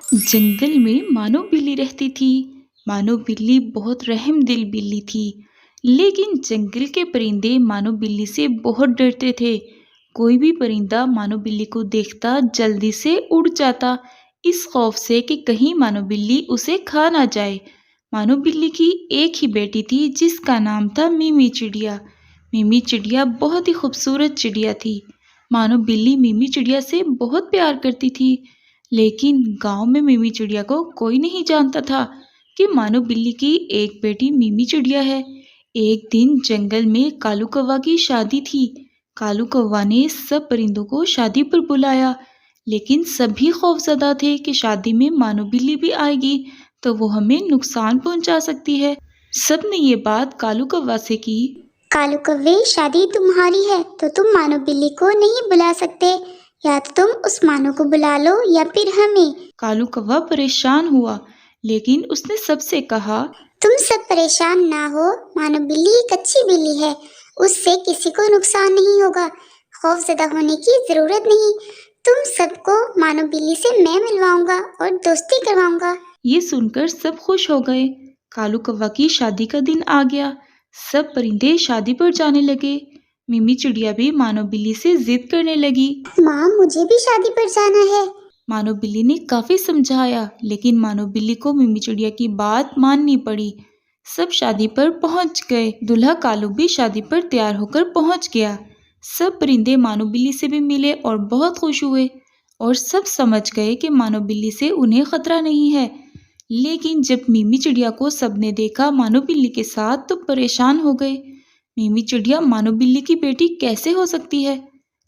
जंगल में मानो बिल्ली रहती थी। मानो बिल्ली बहुत रहमदिल बिल्ली थी, लेकिन जंगल के परिंदे मानो बिल्ली से बहुत डरते थे। कोई भी परिंदा मानो बिल्ली को देखता जल्दी से उड़ जाता, इस खौफ से कि कहीं मानो बिल्ली उसे खा ना जाए। मानो बिल्ली की एक ही बेटी थी जिसका नाम था मिमी चिड़िया। मिमी चिड़िया बहुत ही खूबसूरत चिड़िया थी। मानो बिल्ली मिमी चिड़िया से बहुत प्यार करती थी, लेकिन गांव में मिमी चिड़िया को कोई नहीं जानता था कि मानो बिल्ली की एक बेटी मिमी चिड़िया है। एक दिन जंगल में कालू कौवा की शादी थी। कालू कौवा ने सब परिंदों को शादी पर बुलाया, लेकिन सभी खौफजदा थे कि शादी में मानो बिल्ली भी आएगी तो वो हमें नुकसान पहुंचा सकती है। सबने ये बात कालू कौवा से की। कालू कव्वे, शादी तुम्हारी है तो तुम मानो बिल्ली को नहीं बुला सकते। या तो तुम उस मानो को बुला लो या फिर हमें। कालू कौवा परेशान हुआ, लेकिन उसने सबसे कहा, तुम सब परेशान ना हो, मानो बिल्ली एक अच्छी बिल्ली है, उससे किसी को नुकसान नहीं होगा। खौफजदा होने की जरूरत नहीं। तुम सबको मानो बिल्ली से मैं मिलवाऊंगा और दोस्ती करवाऊंगा। ये सुनकर सब खुश हो गए। कालू कौवा की शादी का दिन आ गया। सब परिंदे शादी पर जाने लगे। मिमी चिड़िया भी मानो बिल्ली से जिद करने लगी। माँ, मुझे भी शादी पर जाना है। मानो बिल्ली ने काफी समझाया, लेकिन मानो बिल्ली को मिमी चिड़िया की बात माननी पड़ी। सब शादी पर पहुंच गए। दूल्हा कालू भी शादी पर तैयार होकर पहुंच गया। सब परिंदे मानो बिल्ली से भी मिले और बहुत खुश हुए, और सब समझ गए कि मानो बिल्ली से उन्हें खतरा नहीं है। लेकिन जब मिमी चिड़िया को सबने देखा मानो बिल्ली के साथ, तो परेशान हो गए। मिमी चिड़िया मानो बिल्ली की बेटी कैसे हो सकती है?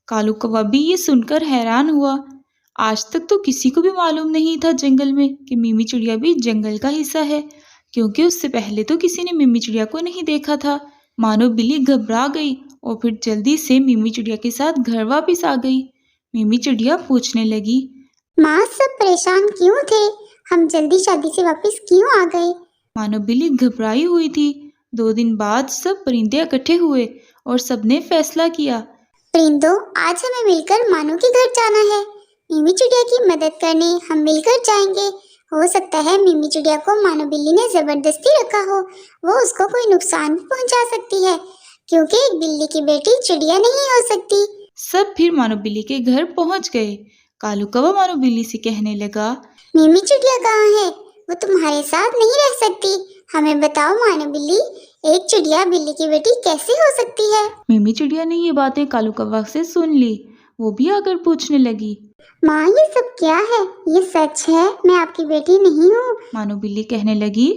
कालू कौवा भी ये सुनकर हैरान हुआ। आज तक तो किसी को भी मालूम नहीं था जंगल में कि मिमी चिड़िया भी जंगल का हिस्सा है, क्योंकि उससे पहले तो किसी ने मिमी चिड़िया को नहीं देखा था। मानो बिल्ली घबरा गई और फिर जल्दी से मिमी चिड़िया के साथ घर वापस आ गई। मिमी चिड़िया पूछने लगी, माँ, सब परेशान क्यों थे? हम जल्दी शादी से वापस क्यों आ गए? मानो बिल्ली घबराई हुई थी। 2 दिन बाद सब परिंदे इकट्ठे हुए और सबने फैसला किया। परिंदों, आज हमें मिलकर मानो के घर जाना है। मिमी चिड़िया की मदद करने हम मिलकर जाएंगे। हो सकता है मिमी चिड़िया को मानो बिल्ली ने जबरदस्ती रखा हो। वो उसको कोई नुकसान भी पहुंचा सकती है, क्योंकि एक बिल्ली की बेटी चिड़िया नहीं हो सकती। सब फिर मानो बिल्ली के घर पहुंच गए। कालू कौवा मानो बिल्ली से कहने लगा, मिमी चिड़िया कहाँ है? वो तुम्हारे साथ नहीं रह सकती। हमें बताओ मानो बिल्ली, एक चिड़िया बिल्ली की बेटी कैसे हो सकती है? मिमी चिड़िया ने ये बातें कालू कौवा से सुन ली। वो भी आकर पूछने लगी, माँ, ये सब क्या है? ये सच है मैं आपकी बेटी नहीं हूँ? मानो बिल्ली कहने लगी,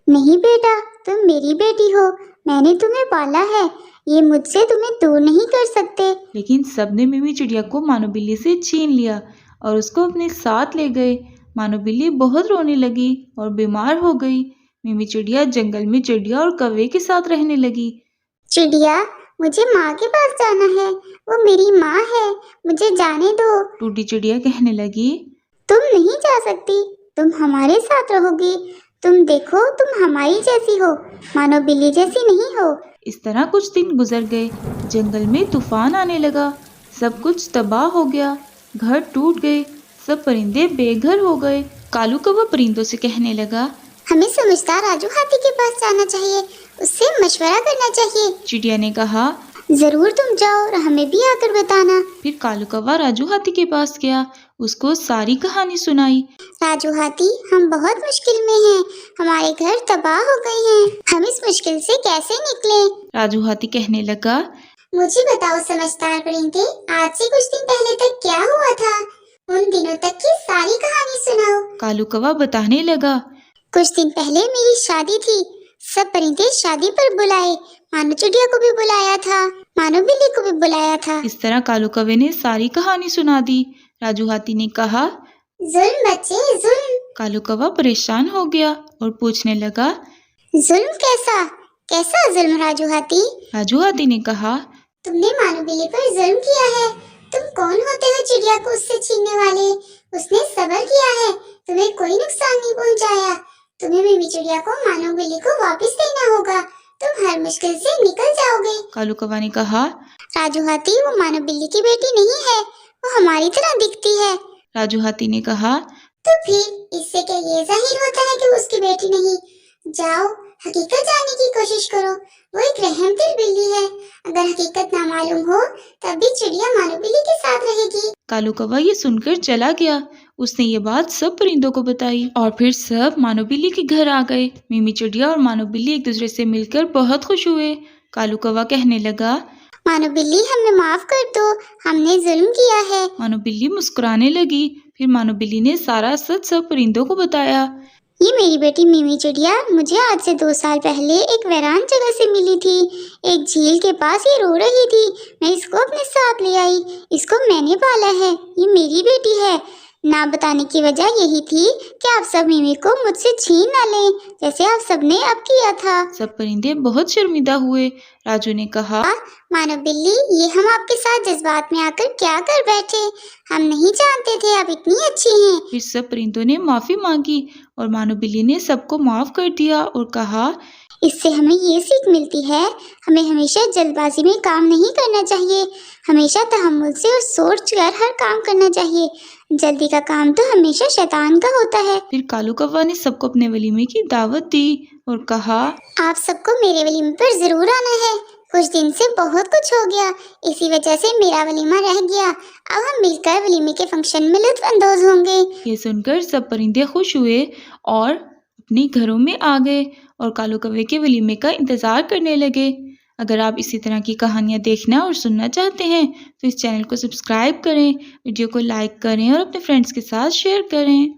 नहीं बेटा, तुम मेरी बेटी हो। मैंने तुम्हें पाला है। ये मुझसे तुम्हें दूर नहीं कर सकते। लेकिन सबने मिमी चिड़िया को मानो बिल्ली से छीन लिया और उसको अपने साथ ले गए। मानो बिल्ली बहुत रोने लगी और बीमार हो गई। मिमी चिड़िया जंगल में चिड़िया और कौवे के साथ रहने लगी। चिड़िया, मुझे माँ के पास जाना है। वो मेरी माँ है, मुझे जाने दो। टूटी चिड़िया कहने लगी, तुम नहीं जा सकती, तुम हमारे साथ रहोगी। तुम देखो, तुम हमारी जैसी हो, मानो बिल्ली जैसी नहीं हो। इस तरह कुछ दिन गुजर गए। जंगल में तूफान आने लगा। सब कुछ तबाह हो गया। घर टूट गए। सब परिंदे बेघर हो गए। कालू कौवा परिंदों से कहने लगा, हमें समझदार राजू हाथी के पास जाना चाहिए, उससे मशवरा करना चाहिए। चिड़िया ने कहा, जरूर तुम जाओ और हमें भी आकर बताना। फिर कालू कौवा राजू हाथी के पास गया। उसको सारी कहानी सुनाई। राजू हाथी, हम बहुत मुश्किल में हैं। हमारे घर तबाह हो गए हैं। हम इस मुश्किल से कैसे निकले? राजू हाथी कहने लगा, मुझे बताओ समझदार परिंदे, आज से कुछ दिन पहले तक क्या हुआ था? उन दिनों तक की सारी कहानी सुनाओ। कालू कौवा बताने लगा, कुछ दिन पहले मेरी शादी थी। सब परिंदे शादी पर बुलाए। मानो चिड़िया को भी बुलाया था, मानो बिल्ली को भी बुलाया था। इस तरह कालू कौवे ने सारी कहानी सुना दी। राजू हाथी ने कहा, जुल्म बच्चे, जुल्म। कालू कौवा परेशान हो गया और पूछने लगा, जुल्म कैसा? कैसा जुल्म राजू हाथी? राजू हाथी ने कहा, तुमने मानो बिल्ली पर जुल्म किया है। तुम कौन होते हो चिड़िया को उससे छीनने वाले? उसने सब्र किया है, तुम्हें कोई नुकसान नहीं पहुंचाया। तुम्हें मिमी चिड़िया को मानो बिल्ली को वापस देना होगा। तुम हर मुश्किल से निकल जाओगे। कालू कौवा ने कहा, राजू हाथी, वो मानो बिल्ली की बेटी नहीं है, वो हमारी तरह दिखती है। राजू हाथी ने कहा, तो फिर ये जाहिर होता है कि वो उसकी बेटी नहीं। जाओ, हकीकत जानने की कोशिश करो। वो एक रहमदिल बिल्ली है। अगर हकीकत ना मालूम हो तब भी चिड़िया मानो बिल्ली के साथ रहेगी। कालू कौवा ये सुनकर चला गया। उसने ये बात सब परिंदों को बताई और फिर सब मानो बिल्ली के घर आ गए। मिमी चिड़िया और मानो बिल्ली एक दूसरे से मिलकर बहुत खुश हुए। कालू कौवा कहने लगा, मानो बिल्ली, हमें माफ कर दो, हमने जुल्म किया है। मानो बिल्ली मुस्कुराने लगी। फिर मानो बिल्ली ने सारा सच सब परिंदों को बताया। ये मेरी बेटी मिमी चिड़िया मुझे आज से 2 साल पहले एक वीरान जगह से मिली थी। एक झील के पास ये रो रही थी। मैं इसको अपने साथ ले आई। इसको मैंने पाला है। ये मेरी बेटी है। ना बताने की वजह यही थी कि आप सब मिमी को मुझसे छीन ना लें, जैसे आप सबने अब किया था। सब परिंदे बहुत शर्मिंदा हुए। राजू ने कहा, मानो बिल्ली, ये हम आपके साथ जज्बात में आकर क्या कर बैठे। हम नहीं जानते थे आप इतनी अच्छी हैं। फिर सब परिंदों ने माफी मांगी और मानो बिल्ली ने सबको माफ कर दिया और कहा, इससे हमें ये सीख मिलती है, हमें हमेशा जल्दबाजी में काम नहीं करना चाहिए। हमेशा तहम्मुल से और सोच कर हर काम करना चाहिए। जल्दी का काम तो हमेशा शैतान का होता है। फिर कालू कौवा ने सबको अपने वलीमे की दावत दी और कहा, आप सबको मेरे वलीमे पर जरूर आना है। कुछ दिन से बहुत कुछ हो गया, इसी वजह से मेरा वलीमा रह गया। अब हम मिलकर वलीमे के फंक्शन में लुत्फ अंदोज होंगे। ये सुनकर सब परिंदे खुश हुए और अपने घरों में आ गए और कालू कौवे के वलीमे का इंतजार करने लगे। अगर आप इसी तरह की कहानियाँ देखना और सुनना चाहते हैं तो इस चैनल को सब्सक्राइब करें, वीडियो को लाइक करें और अपने फ्रेंड्स के साथ शेयर करें।